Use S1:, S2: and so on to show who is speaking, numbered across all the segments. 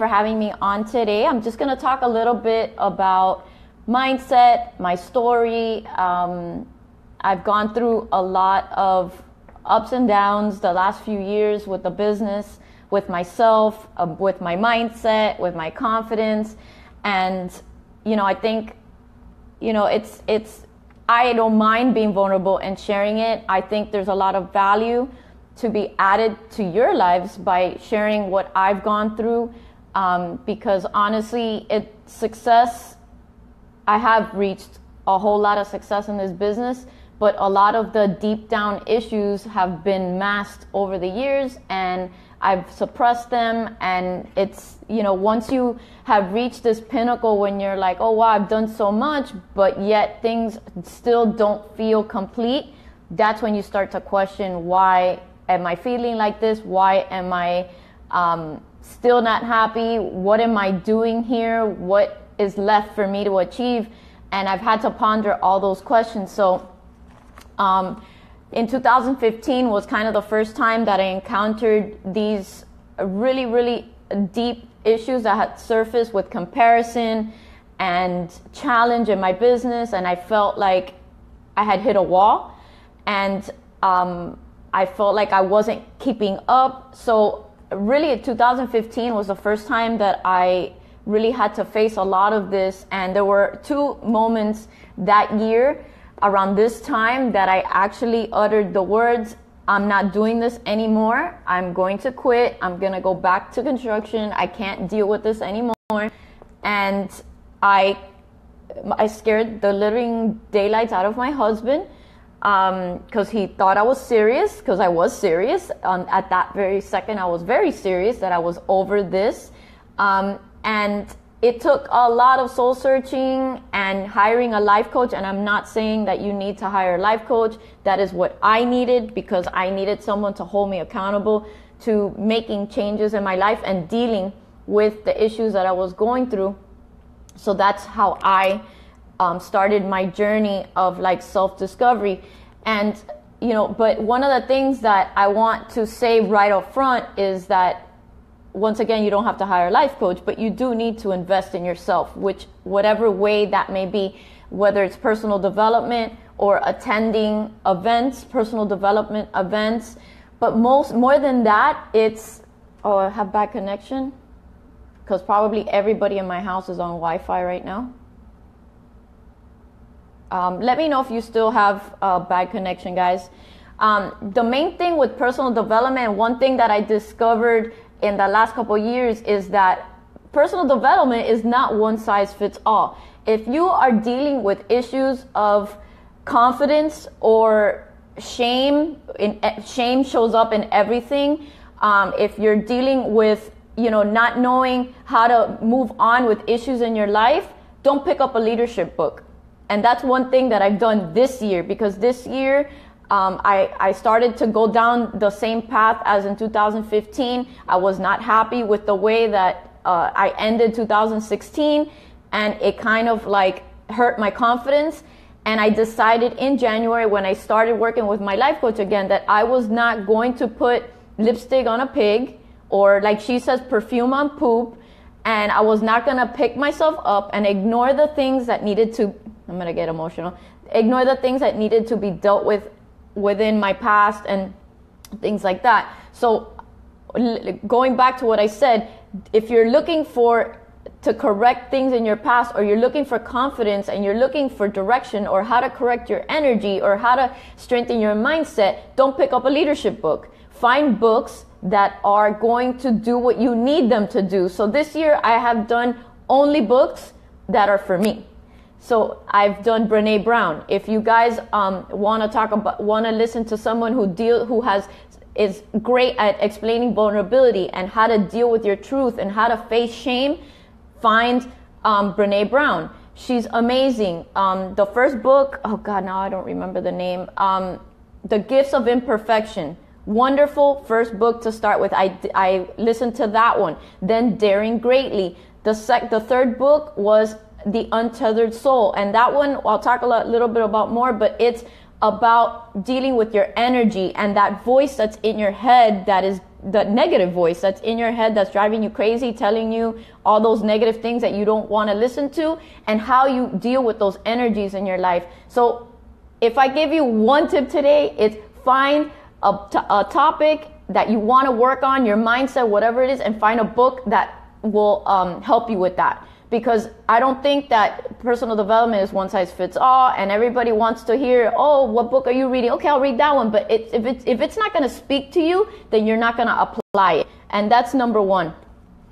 S1: for having me on today. I'm just going to talk a little bit about mindset, my story. I've gone through a lot of ups and downs the last few years with the business, with myself, with my mindset, with my confidence. And, I think, I don't mind being vulnerable and sharing it. I think there's a lot of value to be added to your lives by sharing what I've gone through, because honestly, I have reached a whole lot of success in this business, but a lot of the deep down issues have been masked over the years, and I've suppressed them. And it's, once you have reached this pinnacle when you're like, oh wow, I've done so much, but yet things still don't feel complete, that's when you start to question, why am I feeling like this? Why am I still not happy? What am I doing here? What is left for me to achieve? And I've had to ponder all those questions. So in 2015 was kind of the first time that I encountered these really, really deep issues that had surfaced with comparison and challenge in my business. And I felt like I had hit a wall, and I felt like I wasn't keeping up. So really 2015 was the first time that I really had to face a lot of this. And there were two moments that year around this time that I actually uttered the words, I'm not doing this anymore. I'm going to quit. I'm going to go back to construction. I can't deal with this anymore. And I scared the living daylights out of my husband, because he thought I was serious, because I was serious. At that very second, I was very serious that I was over this. And it took a lot of soul searching and hiring a life coach. And I'm not saying that you need to hire a life coach. That is what I needed, because I needed someone to hold me accountable to making changes in my life and dealing with the issues that I was going through. So that's how I started my journey of like self-discovery. And, but one of the things that I want to say right up front is that, once again, you don't have to hire a life coach, but you do need to invest in yourself, whatever way that may be, whether it's personal development or attending events, personal development events. But more than that, it's, I have bad connection, because probably everybody in my house is on Wi-Fi right now. Let me know if you still have bad connection, guys. The main thing with personal development, one thing that I discovered in the last couple of years, is that personal development is not one size fits all. If you are dealing with issues of confidence or shame, shame shows up in everything. If you're dealing with, not knowing how to move on with issues in your life, don't pick up a leadership book. And that's one thing that I've done this year, because this year I started to go down the same path as in 2015. I was not happy with the way that I ended 2016, and it kind of like hurt my confidence. And I decided in January, when I started working with my life coach again, that I was not going to put lipstick on a pig, or like she says, perfume on poop. And I was not going to pick myself up and ignore the things that needed to, I'm going to get emotional, ignore the things that needed to be dealt with within my past and things like that. So going back to what I said, if you're looking to correct things in your past, or you're looking for confidence and you're looking for direction, or how to correct your energy, or how to strengthen your mindset, don't pick up a leadership book. Find books that are going to do what you need them to do. So this year I have done only books that are for me. So I've done Brené Brown. If you guys want to listen to someone who is great at explaining vulnerability and how to deal with your truth and how to face shame, find Brené Brown. She's amazing. The first book, oh God, now I don't remember the name. The Gifts of Imperfection. Wonderful first book to start with. I listened to that one. Then Daring Greatly. The third book was The Untethered Soul, and that one I'll talk a little bit about more, but it's about dealing with your energy and that voice that's in your head that is the negative voice that's in your head that's driving you crazy, telling you all those negative things that you don't want to listen to, and how you deal with those energies in your life. So if I give you one tip today, it's find a topic that you want to work on, your mindset, whatever it is, and find a book that will help you with that. Because I don't think that personal development is one size fits all, and everybody wants to hear, oh, what book are you reading? Okay, I'll read that one. But if it's not going to speak to you, then you're not going to apply it. And that's number one.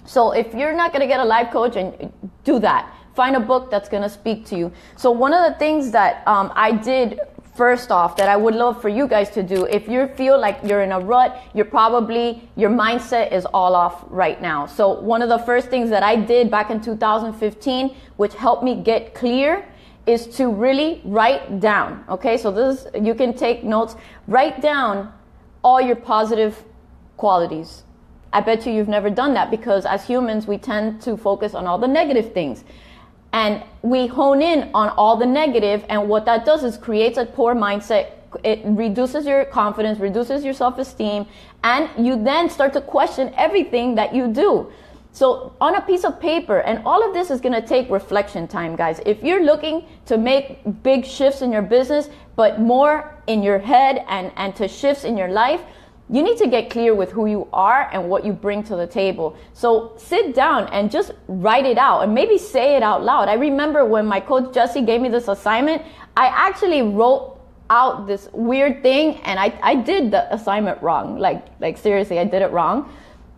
S1: So if you're not going to get a life coach, and do that. Find a book that's going to speak to you. So one of the things that I did first off that I would love for you guys to do, if you feel like you're in a rut, your mindset is all off right now. So one of the first things that I did back in 2015, which helped me get clear, is to really write down. Okay, so you can take notes. Write down all your positive qualities. I bet you've never done that, because as humans, we tend to focus on all the negative things. And we hone in on all the negative, and what that does is creates a poor mindset. It reduces your confidence, reduces your self-esteem, and you then start to question everything that you do. So on a piece of paper, and all of this is going to take reflection time, guys. If you're looking to make big shifts in your business, but more in your head and to shifts in your life, you need to get clear with who you are and what you bring to the table. So sit down and just write it out, and maybe say it out loud. I remember when my coach Jesse gave me this assignment, I actually wrote out this weird thing, and I did the assignment wrong. Like seriously, I did it wrong.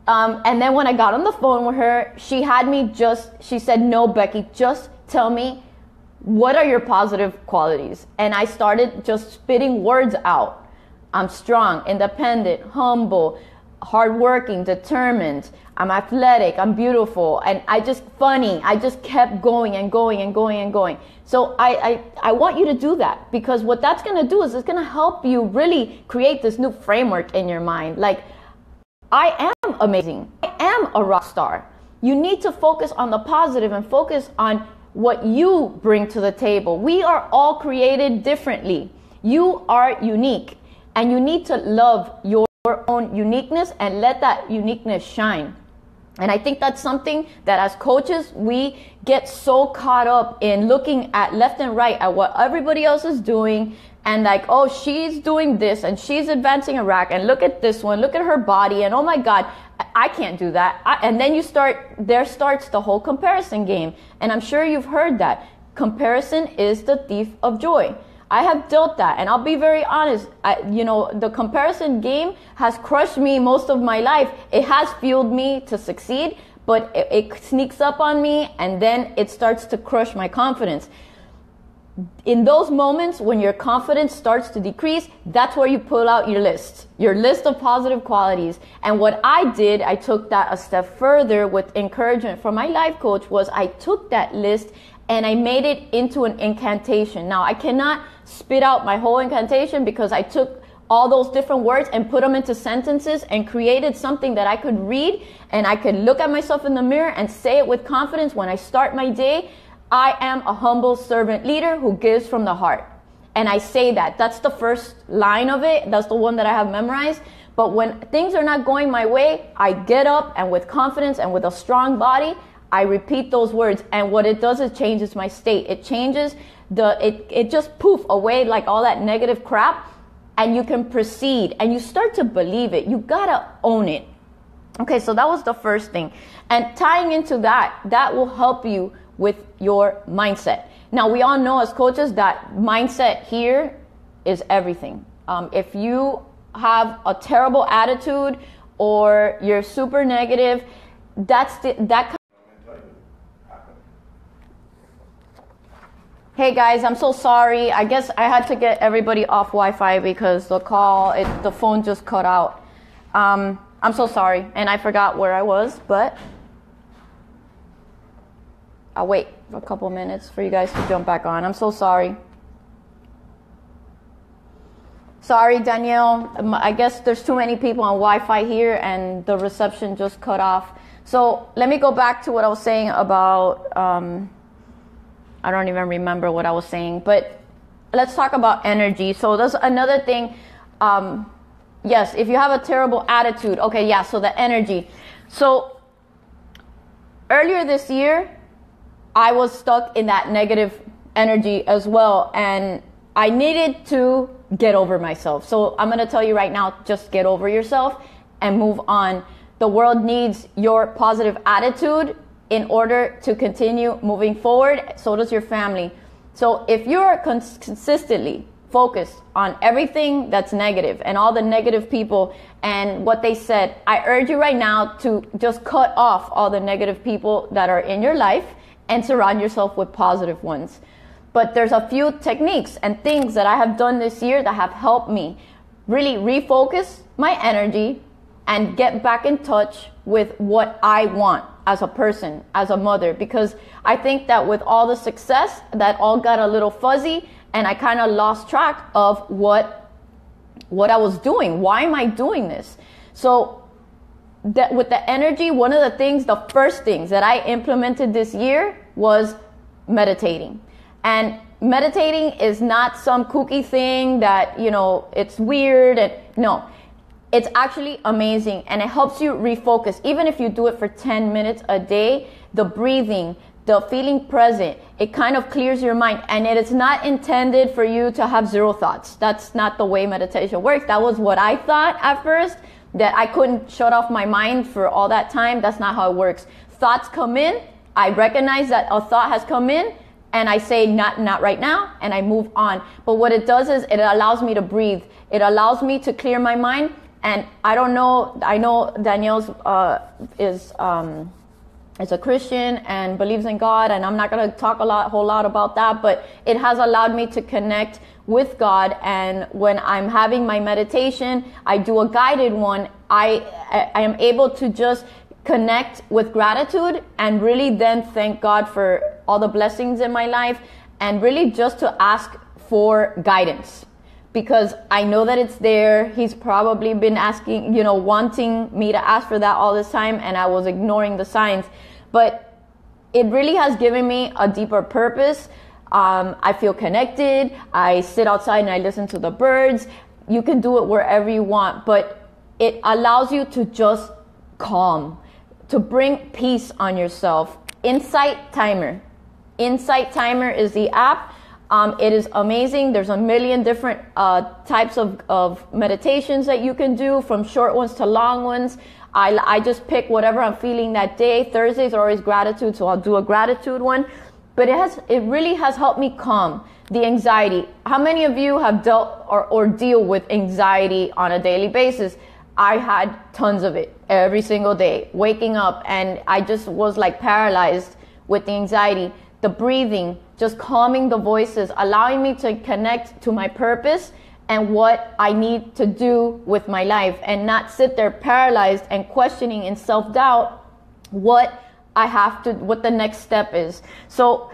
S1: And then when I got on the phone with her, she said, no, Becky, just tell me, what are your positive qualities? And I started just spitting words out. I'm strong, independent, humble, hardworking, determined. I'm athletic, I'm beautiful, and I just kept going and going and going and going. So I want you to do that, because what that's going to do is it's going to help you really create this new framework in your mind. Like, I am amazing. I am a rock star. You need to focus on the positive and focus on what you bring to the table. We are all created differently. You are unique. And you need to love your own uniqueness and let that uniqueness shine. And I think that's something that as coaches, we get so caught up in looking at left and right at what everybody else is doing, and like, oh, she's doing this and she's advancing a rack, and look at this one, look at her body, and oh my God, I can't do that. And then there starts the whole comparison game. And I'm sure you've heard that. Comparison is the thief of joy. I have dealt that, and I'll be very honest. The comparison game has crushed me most of my life. It has fueled me to succeed, but it sneaks up on me, and then it starts to crush my confidence. In those moments when your confidence starts to decrease, that's where you pull out your list of positive qualities. And what I did, I took that a step further with encouragement from my life coach, was I took that list and I made it into an incantation. Now, I cannot spit out my whole incantation, because I took all those different words and put them into sentences and created something that I could read, and I could look at myself in the mirror and say it with confidence when I start my day. I am a humble servant leader who gives from the heart. And I say that. That's the first line of it. That's the one that I have memorized. But when things are not going my way, I get up, and with confidence and with a strong body, I repeat those words, and what it does is changes my state. It changes it just poof away like all that negative crap, and you can proceed and you start to believe it. You gotta own it. Okay, so that was the first thing. And tying into that will help you with your mindset. Now, we all know as coaches that mindset here is everything. If you have a terrible attitude or you're super negative, that. Hey guys, I'm so sorry. I guess I had to get everybody off Wi-Fi because the phone just cut out. I'm so sorry, and I forgot where I was, but I'll wait for a couple minutes for you guys to jump back on. I'm so sorry. Sorry, Danielle. I guess there's too many people on Wi-Fi here, and the reception just cut off. So let me go back to what I was saying about... I don't even remember what I was saying, but let's talk about energy. So that's another thing. yes, if you have a terrible attitude, okay, yeah, so the energy. So earlier this year, I was stuck in that negative energy as well, and I needed to get over myself. So I'm going to tell you right now, just get over yourself and move on. The world needs your positive attitude in order to continue moving forward. So does your family. So if you're consistently focused on everything that's negative and all the negative people and what they said, I urge you right now to just cut off all the negative people that are in your life and surround yourself with positive ones. But there's a few techniques and things that I have done this year that have helped me really refocus my energy and get back in touch with what I want as a person, as a mother. Because I think that with all the success, that all got a little fuzzy, and I kind of lost track of what I was doing. Why am I doing this? So that with the energy, one of the things, the first things that I implemented this year was meditating. And meditating is not some kooky thing that, you know, it's weird. And no, it's actually amazing, and it helps you refocus. Even if you do it for 10 minutes a day, the breathing, the feeling present, it kind of clears your mind. And it is not intended for you to have zero thoughts. That's not the way meditation works. That was what I thought at first, that I couldn't shut off my mind for all that time. That's not how it works. Thoughts come in. I recognize that a thought has come in, and I say, not right now, and I move on. But what it does is it allows me to breathe. It allows me to clear my mind. And I don't know, I know Danielle's is a Christian and believes in God, and I'm not going to talk whole lot about that, but it has allowed me to connect with God. And when I'm having my meditation, I do a guided one. I am able to just connect with gratitude and really then thank God for all the blessings in my life, and really just to ask for guidance. Because I know that it's there. He's probably been asking, you know, wanting me to ask for that all this time, and I was ignoring the signs. But it really has given me a deeper purpose. I feel connected. I sit outside and I listen to the birds. You can do it wherever you want, but it allows you to just calm, to bring peace on yourself. Insight Timer. Insight Timer is the app. It is amazing. There's a million different types of meditations that you can do, from short ones to long ones. I just pick whatever I'm feeling that day. Thursdays are always gratitude, so I'll do a gratitude one. But it really has helped me calm the anxiety. How many of you have dealt or deal with anxiety on a daily basis? I had tons of it every single day, waking up, and I just was like paralyzed with the anxiety. The breathing, just calming the voices, allowing me to connect to my purpose and what I need to do with my life, and not sit there paralyzed and questioning in self-doubt what the next step is. So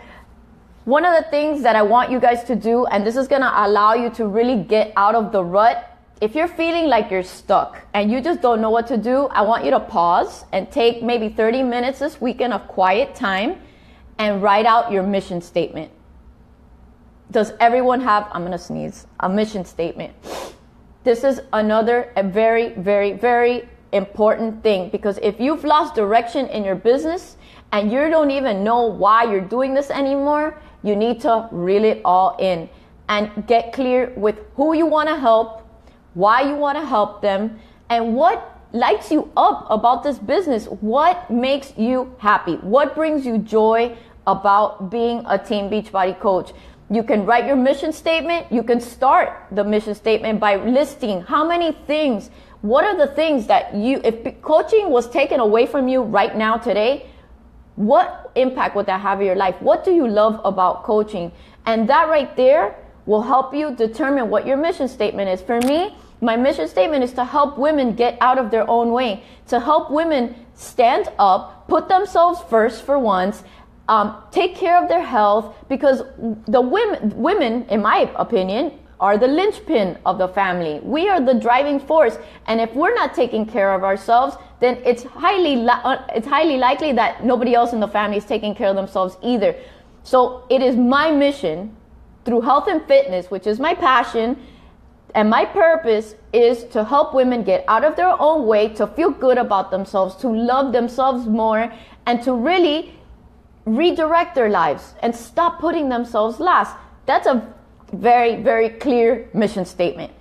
S1: one of the things that I want you guys to do, and this is going to allow you to really get out of the rut. If you're feeling like you're stuck and you just don't know what to do, I want you to pause and take maybe 30 minutes this weekend of quiet time and write out your mission statement. Does everyone have, I'm going to sneeze, a mission statement? This is a very, very, very important thing, because if you've lost direction in your business and you don't even know why you're doing this anymore, you need to reel it all in and get clear with who you want to help, why you want to help them, and what lights you up about this business. What makes you happy? What brings you joy about being a Team Beachbody coach? You can write your mission statement. You can start the mission statement by listing how many things, what are the things that if coaching was taken away from you right now today, what impact would that have in your life? What do you love about coaching? And that right there will help you determine what your mission statement is. For me, my mission statement is to help women get out of their own way, to help women stand up, put themselves first for once, take care of their health, because the women, in my opinion, are the linchpin of the family. We are the driving force, and if we're not taking care of ourselves, then it's highly likely that nobody else in the family is taking care of themselves either. So it is my mission, through health and fitness, which is my passion, And my purpose is to help women get out of their own way, to feel good about themselves, to love themselves more, and to really redirect their lives and stop putting themselves last. That's a very, very clear mission statement.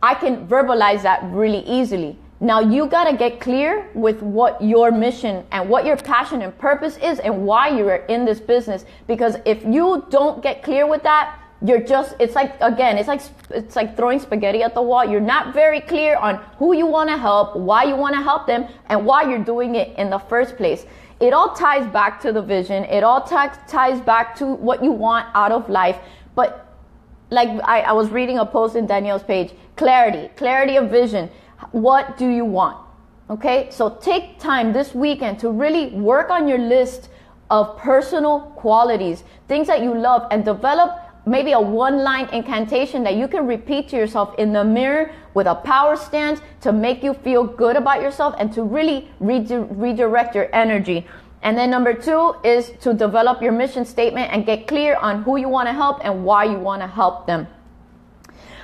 S1: I can verbalize that really easily. Now you got to get clear with what your mission and what your passion and purpose is and why you are in this business. Because if you don't get clear with that, it's like throwing spaghetti at the wall. You're not very clear on who you want to help, why you want to help them, and why you're doing it in the first place. It all ties back to the vision. It all ties back to what you want out of life. But like I was reading a post in Danielle's page, clarity of vision. What do you want? Okay, so take time this weekend to really work on your list of personal qualities, things that you love, and develop maybe a one-line incantation that you can repeat to yourself in the mirror with a power stance to make you feel good about yourself and to really redirect your energy. And then number 2 is to develop your mission statement and get clear on who you want to help and why you want to help them.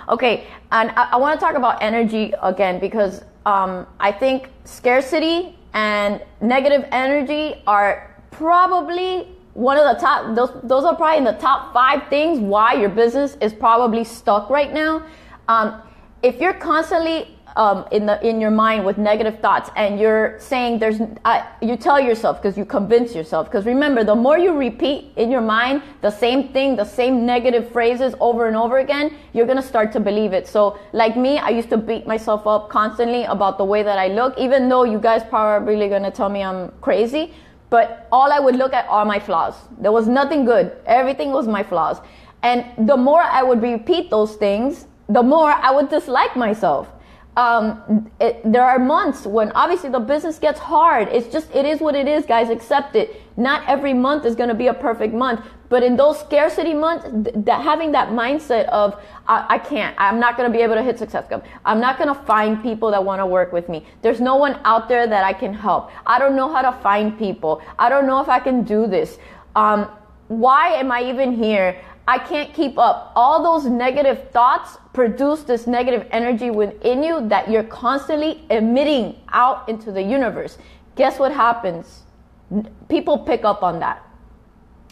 S1: Okay, and I want to talk about energy again because I think scarcity and negative energy are probably one of the top, those are probably in the top 5 things why your business is probably stuck right now. If you're constantly in your mind with negative thoughts and you're saying you tell yourself because you convince yourself, because remember, the more you repeat in your mind the same thing, the same negative phrases over and over again, you're going to start to believe it. So like me, I used to beat myself up constantly about the way that I look, even though you guys probably going to tell me I'm crazy. But all I would look at are my flaws. There was nothing good. Everything was my flaws. And the more I would repeat those things, the more I would dislike myself. There are months when obviously the business gets hard. It is what it is, guys. Accept it. Not every month is going to be a perfect month. But in those scarcity months, having that mindset of, I'm not going to be able to hit Success Club. I'm not going to find people that want to work with me. There's no one out there that I can help. I don't know how to find people. I don't know if I can do this. Why am I even here? I can't keep up. All those negative thoughts produce this negative energy within you that you're constantly emitting out into the universe. Guess what happens? People pick up on that.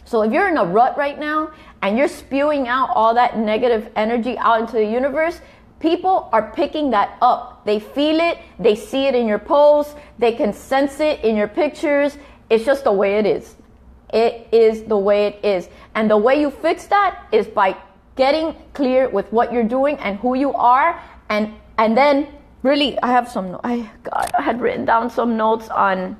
S1: So if you're in a rut right now and you're spewing out all that negative energy out into the universe, people are picking that up. They feel it. They see it in your posts. They can sense it in your pictures. It's just the way it is. It is the way it is. And the way you fix that is by getting clear with what you're doing and who you are. And then really, I had written down some notes on,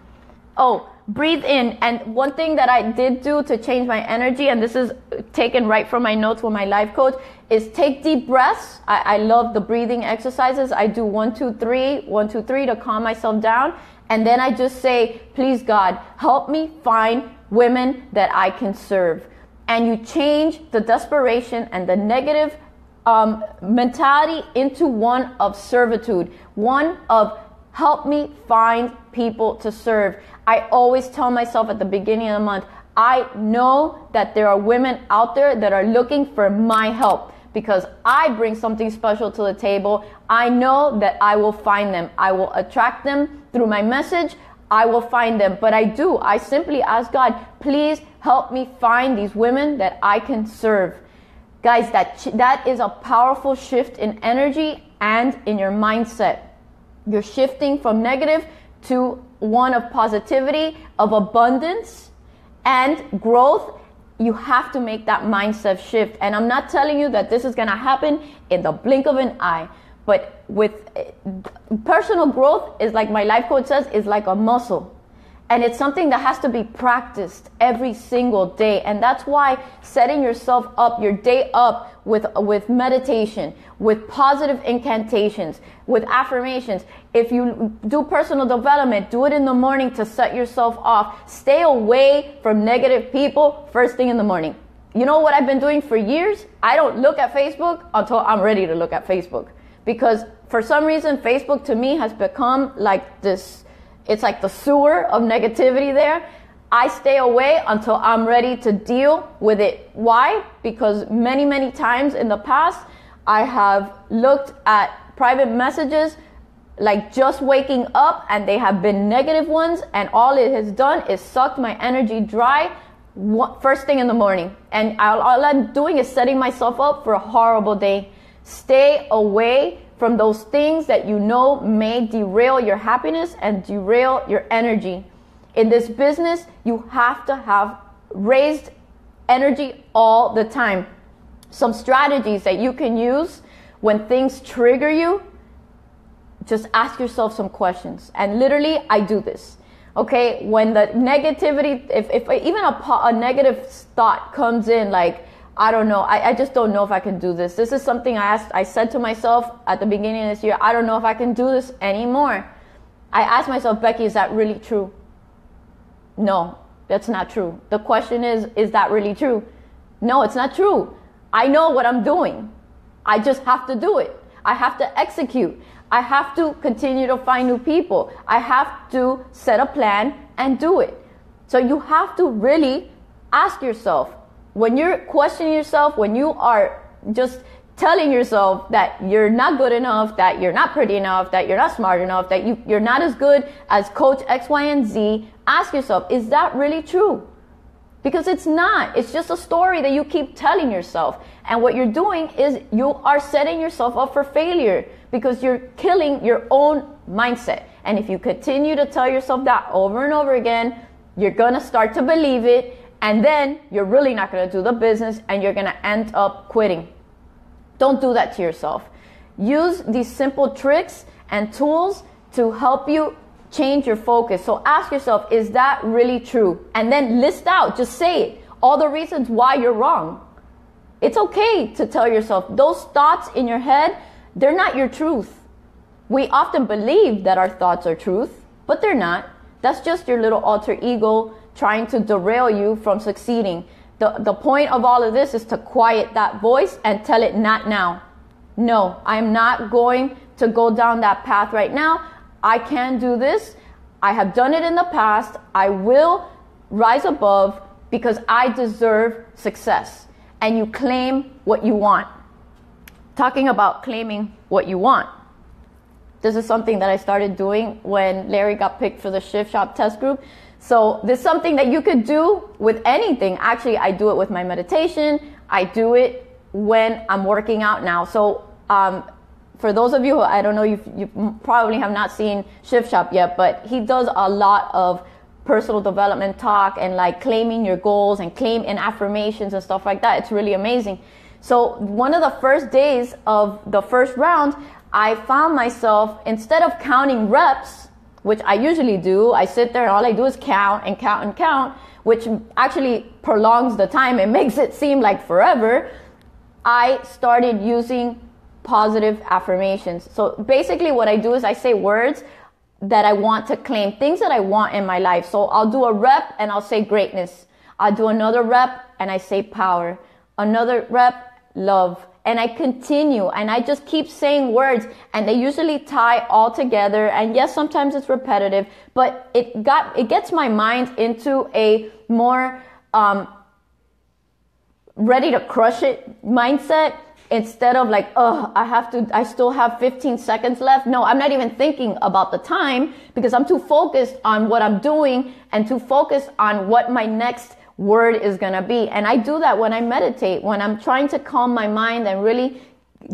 S1: breathe in. And one thing that I did do to change my energy, and this is taken right from my notes with my life coach, is take deep breaths. I love the breathing exercises. I do 1, 2, 3, 1, 2, 3 to calm myself down. And then I just say, please God, help me find women that I can serve. And you change the desperation and the negative mentality into one of servitude, one of help me find people to serve. I always tell myself at the beginning of the month, I know that there are women out there that are looking for my help because I bring something special to the table. I know that I will find them. I will attract them through my message. I will find them. But I simply ask God, please help me find these women that I can serve. Guys, that is a powerful shift in energy and in your mindset. You're shifting from negative to one of positivity, of abundance and growth. You have to make that mindset shift. And I'm not telling you that this is going to happen in the blink of an eye. But with personal growth, is like my life coach says, is like a muscle. And it's something that has to be practiced every single day. And that's why setting yourself up, your day up with meditation, with positive incantations, with affirmations. If you do personal development, do it in the morning to set yourself off. Stay away from negative people first thing in the morning. You know what I've been doing for years? I don't look at Facebook until I'm ready to look at Facebook. Because for some reason, Facebook to me has become like this. It's like the sewer of negativity there. I stay away until I'm ready to deal with it. Why? Because many, many times in the past, I have looked at private messages like just waking up, and they have been negative ones, and all it has done is sucked my energy dry first thing in the morning. And all I'm doing is setting myself up for a horrible day. Stay away from those things that you know may derail your happiness and derail your energy. In this business, you have to have raised energy all the time. Some strategies that you can use when things trigger you: just ask yourself some questions. And literally, I do this. Okay, when the negativity, if even a negative thought comes in, like, I don't know, I just don't know if I can do this. This is something I said to myself at the beginning of this year. I don't know if I can do this anymore. I asked myself, Becky, is that really true? No, that's not true. The question is that really true? No, it's not true. I know what I'm doing. I just have to do it. I have to execute. I have to continue to find new people. I have to set a plan and do it. So you have to really ask yourself, when you're questioning yourself, when you are just telling yourself that you're not good enough, that you're not pretty enough, that you're not smart enough, that you're not as good as Coach X, Y, and Z, ask yourself, is that really true? Because it's not. It's just a story that you keep telling yourself. And what you're doing is you are setting yourself up for failure, because you're killing your own mindset. And if you continue to tell yourself that over and over again, you're going to start to believe it. And then you're really not going to do the business, and you're going to end up quitting. Don't do that to yourself. Use these simple tricks and tools to help you change your focus. So ask yourself, is that really true? And then list out, just say it, all the reasons why you're wrong. It's okay to tell yourself those thoughts in your head, they're not your truth. We often believe that our thoughts are truth, but they're not. That's just your little alter ego trying to derail you from succeeding. The point of all of this is to quiet that voice and tell it, not now. No, I'm not going to go down that path right now. I can do this. I have done it in the past. I will rise above because I deserve success. And you claim what you want. Talking about claiming what you want. This is something that I started doing when Larry got picked for the Shift Shop test group. So this is something that you could do with anything. Actually, I do it with my meditation. I do it when I'm working out now. So for those of you who, I don't know, you probably have not seen Shift Shop yet, but he does a lot of personal development talk and like claiming your goals and claim in affirmations and stuff like that. It's really amazing. So one of the first days of the first round, I found myself, instead of counting reps, which I usually do, I sit there and all I do is count and count and count, which actually prolongs the time. It makes it seem like forever. I started using positive affirmations. So basically what I do is I say words that I want to claim, things that I want in my life. So I'll do a rep and I'll say greatness. I'll do another rep and I say power. Another rep, love. And I continue and I just keep saying words, and they usually tie all together. And yes, sometimes it's repetitive, but it gets my mind into a more ready to crush it mindset, instead of like, oh, I still have 15 seconds left. No, I'm not even thinking about the time because I'm too focused on what I'm doing and too focused on what my next word is going to be. And I do that when I meditate, when I'm trying to calm my mind and really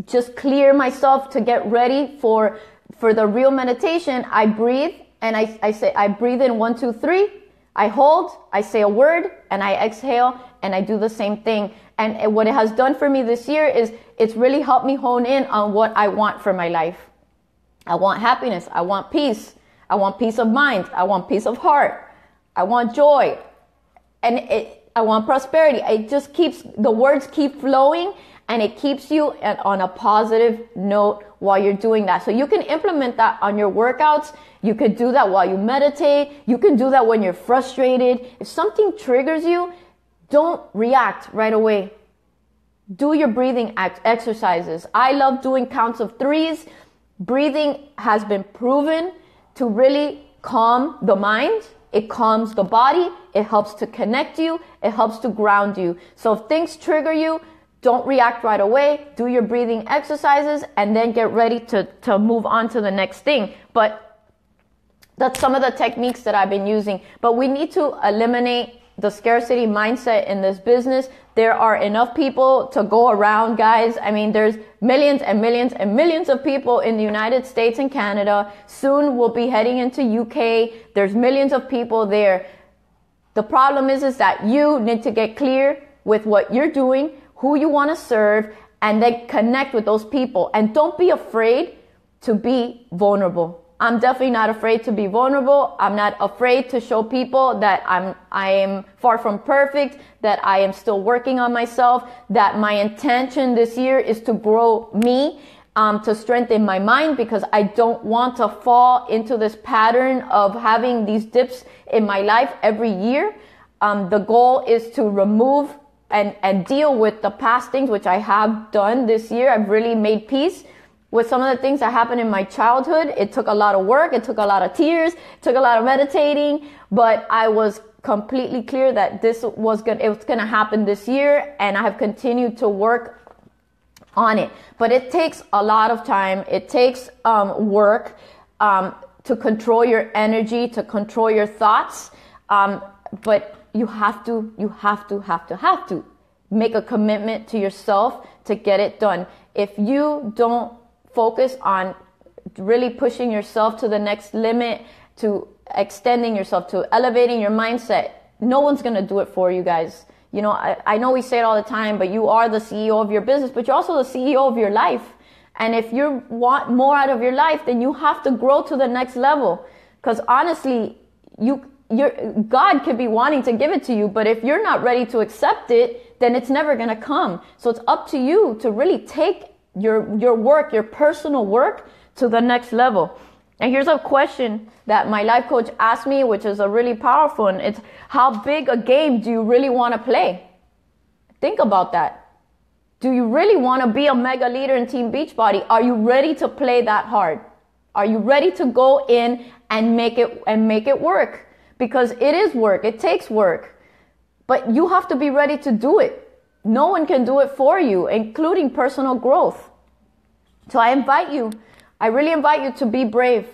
S1: just clear myself to get ready for the real meditation. I breathe and I say, I breathe in 1, 2, 3. I hold, I say a word, and I exhale, and I do the same thing. And what it has done for me this year is it's really helped me hone in on what I want for my life. I want happiness. I want peace. I want peace of mind. I want peace of heart. I want joy. And I want prosperity. It just keeps, the words keep flowing, and it keeps you on a positive note while you're doing that. So you can implement that on your workouts. You could do that while you meditate. You can do that when you're frustrated. If something triggers you, don't react right away. Do your breathing exercises. I love doing counts of 3s. Breathing has been proven to really calm the mind. It calms the body. It helps to connect you. It helps to ground you. So if things trigger you, Don't react right away. Do your breathing exercises and then get ready to move on to the next thing. But that's some of the techniques that I've been using. But we need to eliminate the scarcity mindset in this business. There are enough people to go around, guys. I mean, there's millions and millions and millions of people in the United States and Canada. Soon we'll be heading into UK. There's millions of people there. The problem is that you need to get clear with what you're doing, who you want to serve, and then connect with those people. And don't be afraid to be vulnerable. I'm definitely not afraid to be vulnerable. I'm not afraid to show people that I am far from perfect, that I am still working on myself, that my intention this year is to grow me, to strengthen my mind, because I don't want to fall into this pattern of having these dips in my life every year. The goal is to remove and deal with the past things, which I have done this year. I've really made peace with some of the things that happened in my childhood. It took a lot of work. It took a lot of tears. It took a lot of meditating, but I was completely clear that it was going to happen this year, and I have continued to work on it. But it takes a lot of time. It takes work to control your energy, to control your thoughts. But you have to make a commitment to yourself to get it done. If you don't focus on really pushing yourself to the next limit, to extending yourself, to elevating your mindset, no one's going to do it for you, guys. You know, I know we say it all the time, but you are the CEO of your business, but you're also the CEO of your life. And if you want more out of your life, then you have to grow to the next level. Because honestly, God could be wanting to give it to you, but if you're not ready to accept it, then it's never going to come. So it's up to you to really take your work, your personal work, to the next level. And here's a question that my life coach asked me, which is a really powerful one. It's, how big a game do you really want to play? Think about that. Do you really want to be a mega leader in Team Beachbody? Are you ready to play that hard? Are you ready to go in and make it work? Because it is work. It takes work. But you have to be ready to do it. No one can do it for you, including personal growth. So I really invite you to be brave.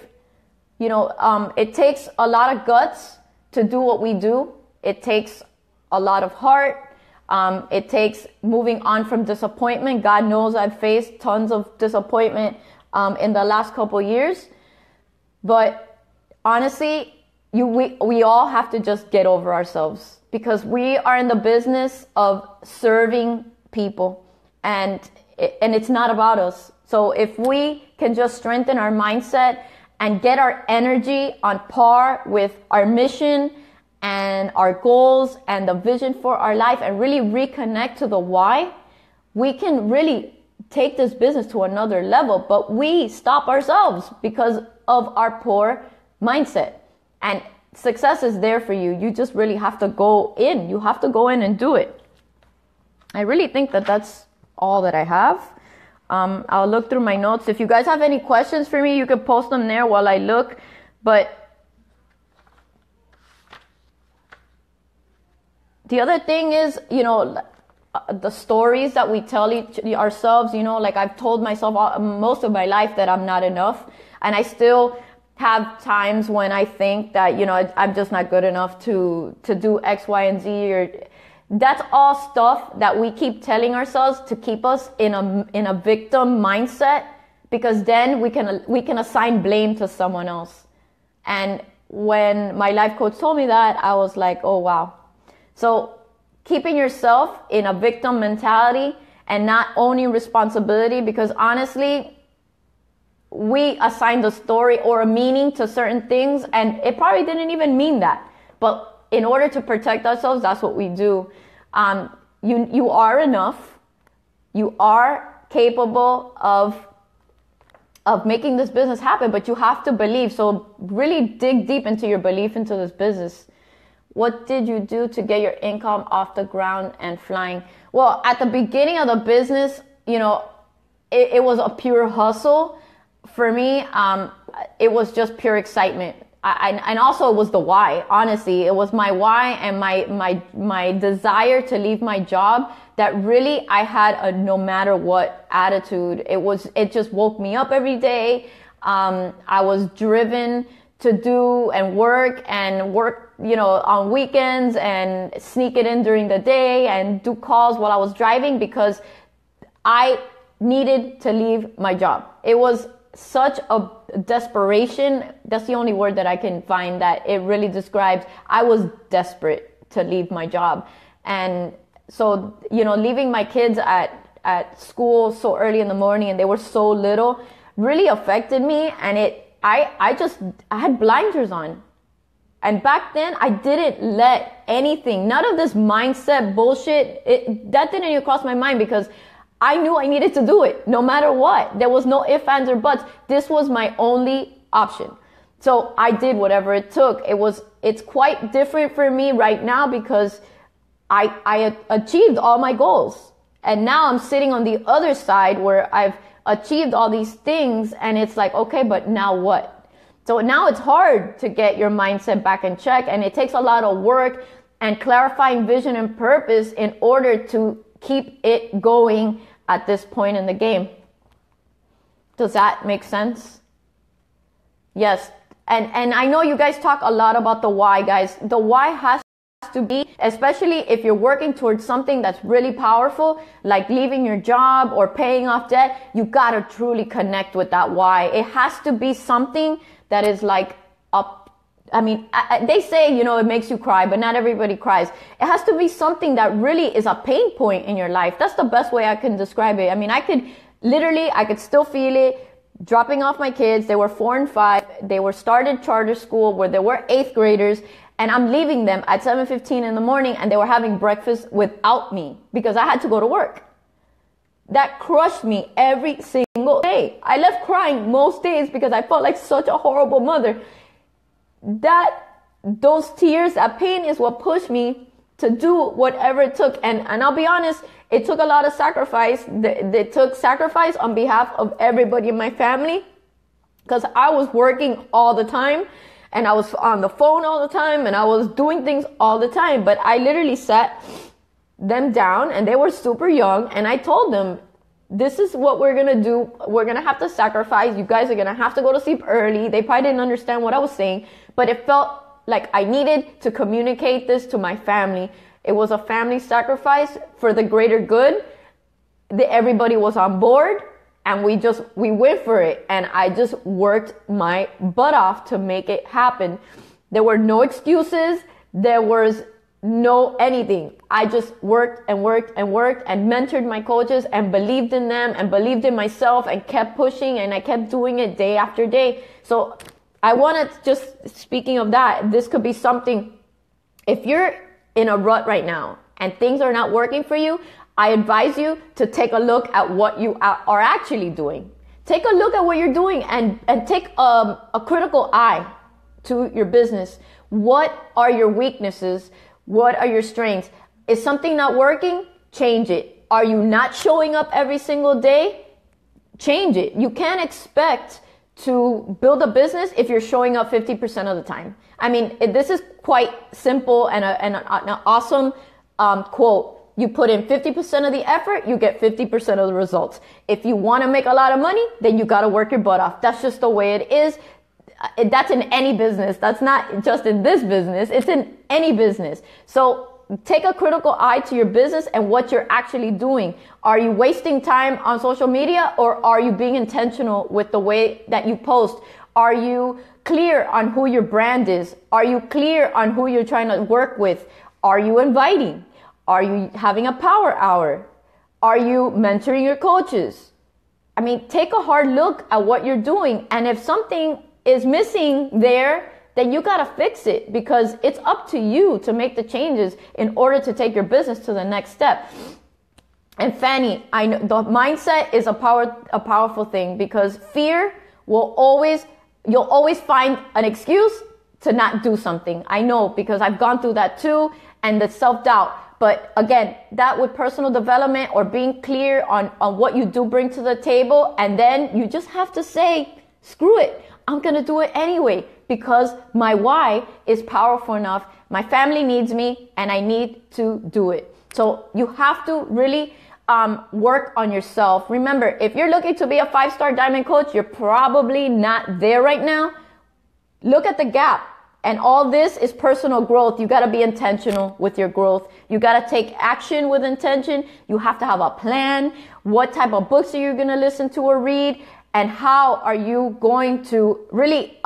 S1: You know, it takes a lot of guts to do what we do. It takes a lot of heart. It takes moving on from disappointment. God knows I've faced tons of disappointment in the last couple years. But honestly, we all have to just get over ourselves, because we are in the business of serving people, and it's not about us. So if we can just strengthen our mindset and get our energy on par with our mission and our goals and the vision for our life, and really reconnect to the why, we can really take this business to another level. But we stop ourselves because of our poor mindset. And success is there for you. You just really have to go in. You have to go in and do it. I really think that that's all that I have. I'll look through my notes. If you guys have any questions for me, you can post them there while I look. But the other thing is, you know, the stories that we tell ourselves, you know, like I've told myself most of my life that I'm not enough. And I still have times when I think that, you know, I'm just not good enough to do X, Y, and Z. Or that's all stuff that we keep telling ourselves to keep us in a victim mindset, because then we can assign blame to someone else. And when my life coach told me that, I was like, oh wow. So keeping yourself in a victim mentality and not owning responsibility, because honestly, we assigned a story or a meaning to certain things, and it probably didn't even mean that. But in order to protect ourselves, that's what we do. You are enough. You are capable of making this business happen, but you have to believe. So really dig deep into your belief into this business. What did you do to get your income off the ground and flying? Well, at the beginning of the business, you know, it was a pure hustle. For me, it was just pure excitement. and also it was the why. Honestly, it was my why and my desire to leave my job that really I had a no matter what attitude. It just woke me up every day. I was driven to do and work, on weekends and sneak it in during the day and do calls while I was driving because I needed to leave my job. It was such a desperation. That's the only word that I can find that it really describes. I was desperate to leave my job. And so, leaving my kids at school so early in the morning and they were so little really affected me. And I had blinders on. And back then I didn't let anything, none of this mindset bullshit, that didn't even cross my mind because I knew I needed to do it no matter what. There was no ifs, ands, or buts. This was my only option. So I did whatever it took. It's quite different for me right now because I achieved all my goals. And now I'm sitting on the other side where I've achieved all these things and it's like, okay, but now what? So now it's hard to get your mindset back in check and it takes a lot of work and clarifying vision and purpose in order to keep it going at this point in the game. Does that make sense? Yes. And I know you guys talk a lot about the why, guys. The why has to be, especially if you're working towards something that's really powerful, like leaving your job or paying off debt, you gotta truly connect with that why. It has to be something that is like they say, it makes you cry, but not everybody cries. It has to be something that really is a pain point in your life. That's the best way I can describe it. I mean, I could still feel it dropping off my kids. They were 4 and 5. They were started charter school where they were 8th graders. And I'm leaving them at 7:15 in the morning and they were having breakfast without me because I had to go to work. That crushed me every single day. I left crying most days because I felt like such a horrible mother. Those tears, that pain is what pushed me to do whatever it took. And I'll be honest, it took a lot of sacrifice. It took sacrifice on behalf of everybody in my family because I was working all the time and I was on the phone all the time and I was doing things all the time. But I literally sat them down and they were super young and I told them, this is what we're going to do. We're going to have to sacrifice. You guys are going to have to go to sleep early. They probably didn't understand what I was saying, but it felt like I needed to communicate this to my family. It was a family sacrifice for the greater good. Everybody was on board and we went for it. And I just worked my butt off to make it happen. There were no excuses. There was no anything. I just worked and worked and worked and mentored my coaches and believed in them and believed in myself and kept pushing and I kept doing it day after day. So I wanted just speaking of that, this could be something, if you're in a rut right now and things are not working for you, I advise you to take a look at what you are actually doing. Take a look at what you're doing and take a critical eye to your business. What are your weaknesses? What are your strengths? Is something not working? Change it. Are you not showing up every single day? Change it. You can't expect to build a business if you're showing up 50% of the time. I mean, this is quite simple and an awesome quote. You put in 50% of the effort, you get 50% of the results. If you want to make a lot of money, then you got to work your butt off. That's just the way it is. That's in any business. That's not just in this business. It's in any business. So take a critical eye to your business and what you're actually doing. Are you wasting time on social media or are you being intentional with the way that you post? Are you clear on who your brand is? Are you clear on who you're trying to work with? Are you inviting? Are you having a power hour? Are you mentoring your coaches? I mean, take a hard look at what you're doing. And if something is missing there, then you got to fix it because it's up to you to make the changes in order to take your business to the next step. And Fanny, I know the mindset is a powerful thing because fear you'll always find an excuse to not do something. I know because I've gone through that too, and the self-doubt. But again, that with personal development or being clear on what you do bring to the table, and then you just have to say, screw it. I'm going to do it anyway. because my why is powerful enough. My family needs me and I need to do it. So you have to really work on yourself. Remember, if you're looking to be a 5-star diamond coach, you're probably not there right now. Look at the gap. And all this is personal growth. You got to be intentional with your growth. You got to take action with intention. You have to have a plan. What type of books are you going to listen to or read? And how are you going to really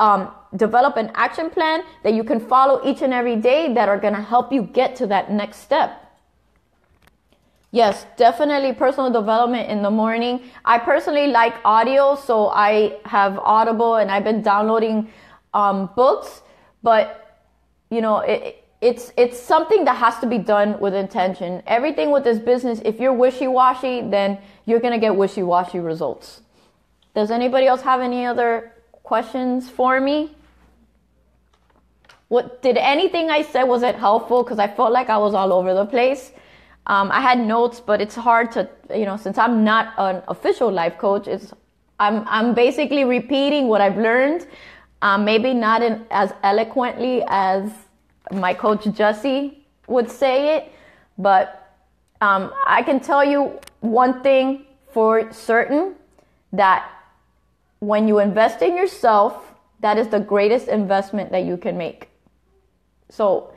S1: develop an action plan that you can follow each and every day that are going to help you get to that next step? Yes, definitely personal development in the morning. I personally like audio, so I have Audible and I've been downloading books. But, you know, it's something that has to be done with intention. Everything with this business, if you're wishy-washy, then you're going to get wishy-washy results. Does anybody else have any other questions for me? Did anything I said, was it helpful? Because I felt like I was all over the place. I had notes, but it's hard to, you know, since I'm not an official life coach, I'm basically repeating what I've learned. Maybe not as eloquently as my coach Jesse would say it, but I can tell you one thing for certain, that when you invest in yourself, that is the greatest investment that you can make. So,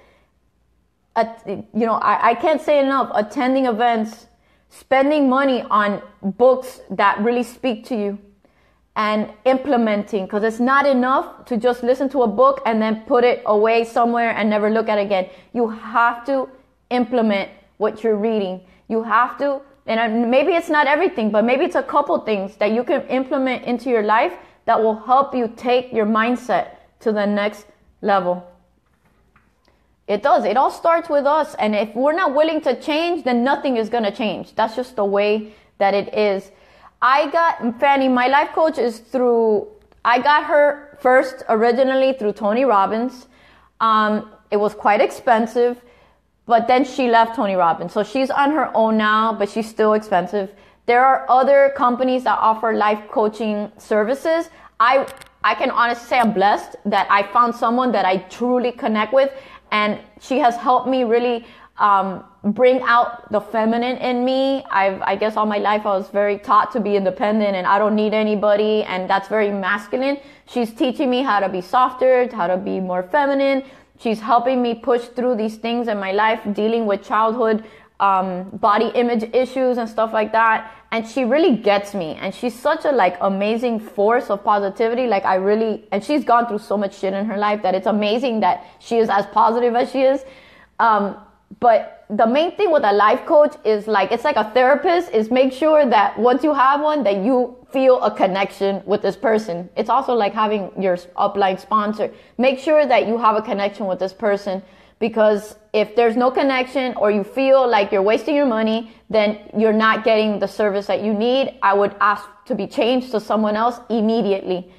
S1: you know, I can't say enough, attending events, spending money on books that really speak to you, and implementing, because it's not enough to just listen to a book and then put it away somewhere and never look at it again. You have to implement what you're reading. You have to, and maybe it's not everything, but maybe it's a couple things that you can implement into your life that will help you take your mindset to the next level. It does. It all starts with us. And if we're not willing to change, then nothing is going to change. That's just the way that it is. I got Fanny, my life coach I got her first originally through Tony Robbins. It was quite expensive, but then she left Tony Robbins. So she's on her own now, but she's still expensive. There are other companies that offer life coaching services. I can honestly say I'm blessed that I found someone that I truly connect with, and she has helped me really bring out the feminine in me. I guess all my life I was very taught to be independent and I don't need anybody, and that's very masculine. She's teaching me how to be softer, how to be more feminine. She's helping me push through these things in my life, dealing with childhood body image issues and stuff like that. And she really gets me, and she's such a amazing force of positivity. And she's gone through so much shit in her life that it's amazing that she is as positive as she is. But the main thing with a life coach is it's like a therapist, is make sure that once you have one, that you feel a connection with this person. It's also like having your upline sponsor. Make sure that you have a connection with this person, because if there's no connection or you feel like you're wasting your money, then you're not getting the service that you need. I would ask to be changed to someone else immediately.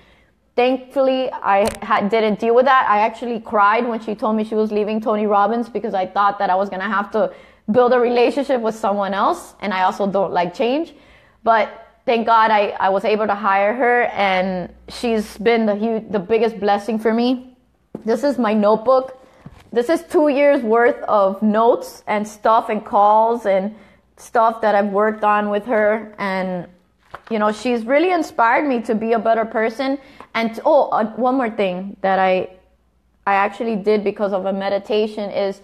S1: Thankfully, I didn't deal with that. I actually cried when she told me she was leaving Tony Robbins, because I thought that I was going to have to build a relationship with someone else. And I also don't like change. But thank God I was able to hire her, and she's been the biggest blessing for me. This is my notebook. This is 2 years worth of notes and stuff and calls and stuff that I've worked on with her. And, you know, she's really inspired me to be a better person. And one more thing that I actually did because of a meditation is,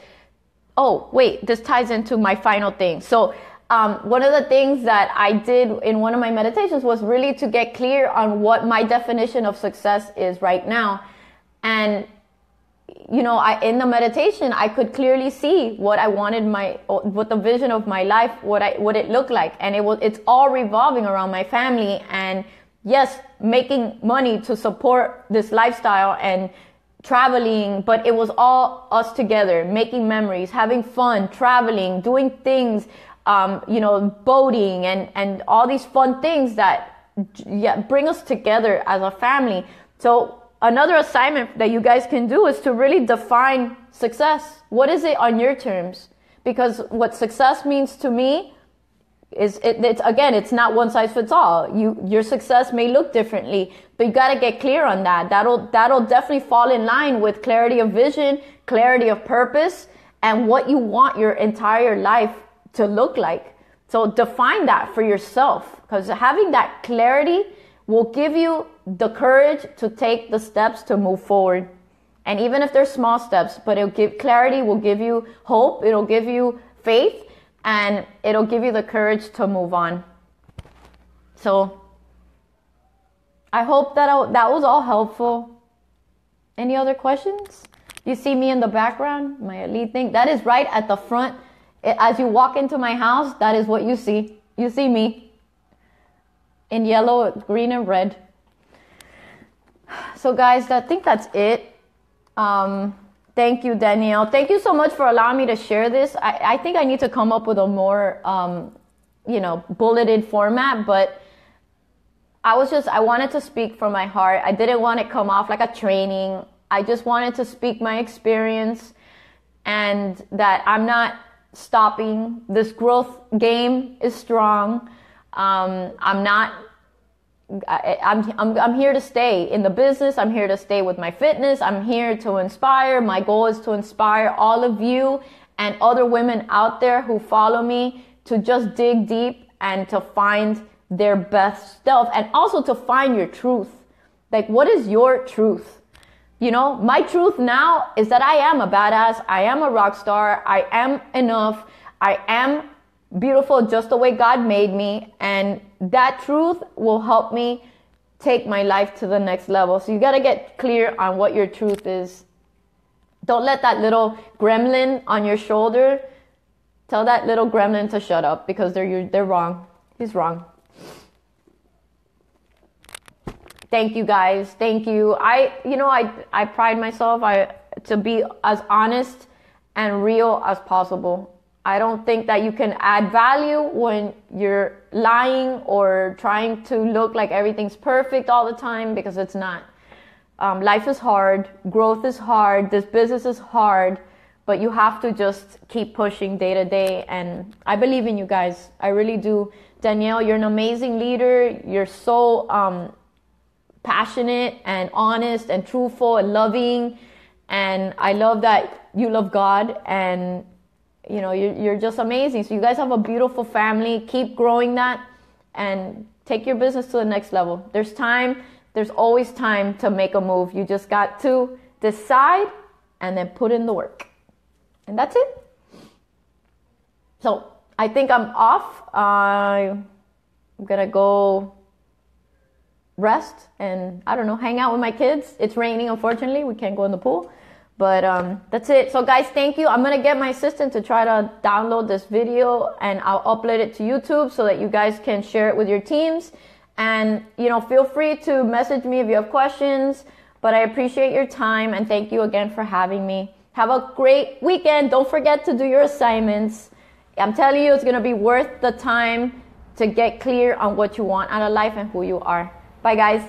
S1: this ties into my final thing. So one of the things that I did in one of my meditations was really to get clear on what my definition of success is right now. And, you know, in the meditation, I could clearly see what I wanted what the vision of my life, what it looked like. And it's all revolving around my family, and yes, making money to support this lifestyle and traveling, but it was all us together, making memories, having fun, traveling, doing things, boating and all these fun things that bring us together as a family. So another assignment that you guys can do is to really define success. What is it on your terms? Because what success means to me It's not one size fits all. Your success may look differently, but you got to get clear on that. That'll definitely fall in line with clarity of vision, clarity of purpose, and what you want your entire life to look like. So define that for yourself, because having that clarity will give you the courage to take the steps to move forward. And even if they're small steps, but clarity will give you hope, it'll give you faith, and it'll give you the courage to move on. So I hope that was all helpful. Any other questions? You see me in the background, my elite thing? That is right at the front. As you walk into my house, that is what you see. You see me in yellow, green, and red. So guys, I think that's it. Thank you, Danielle. Thank you so much for allowing me to share this. I think I need to come up with a more, bulleted format, but I wanted to speak from my heart. I didn't want it to come off like a training. I just wanted to speak my experience, and that I'm not stopping. This growth game is strong. I'm here to stay in the business. I'm here to stay with my fitness. I'm here to inspire. My goal is to inspire all of you and other women out there who follow me to just dig deep and to find their best self, and also to find your truth. Like, what is your truth? My truth now is that I am a badass. I am a rock star. I am enough. I am beautiful just the way God made me. And that truth will help me take my life to the next level. So you got to get clear on what your truth is. Don't let that little gremlin on your shoulder tell that little gremlin to shut up, because they're wrong. He's wrong. Thank you, guys. Thank you. I pride myself to be as honest and real as possible. I don't think that you can add value when you're lying or trying to look like everything's perfect all the time, because it's not. Life is hard. Growth is hard. This business is hard, but you have to just keep pushing day to day. And I believe in you guys. I really do. Danielle, you're an amazing leader. You're so passionate and honest and truthful and loving. And I love that you love God, and you're just amazing. So you guys have a beautiful family. Keep growing that and take your business to the next level. There's time. There's always time to make a move. You just got to decide and then put in the work. And that's it. So I think I'm off. I'm going to go rest and, hang out with my kids. It's raining, unfortunately. We can't go in the pool. But that's it. So guys, thank you. I'm going to get my assistant to try to download this video, and I'll upload it to YouTube so that you guys can share it with your teams. And, feel free to message me if you have questions. But I appreciate your time, and thank you again for having me. Have a great weekend. Don't forget to do your assignments. I'm telling you, it's going to be worth the time to get clear on what you want out of life and who you are. Bye, guys.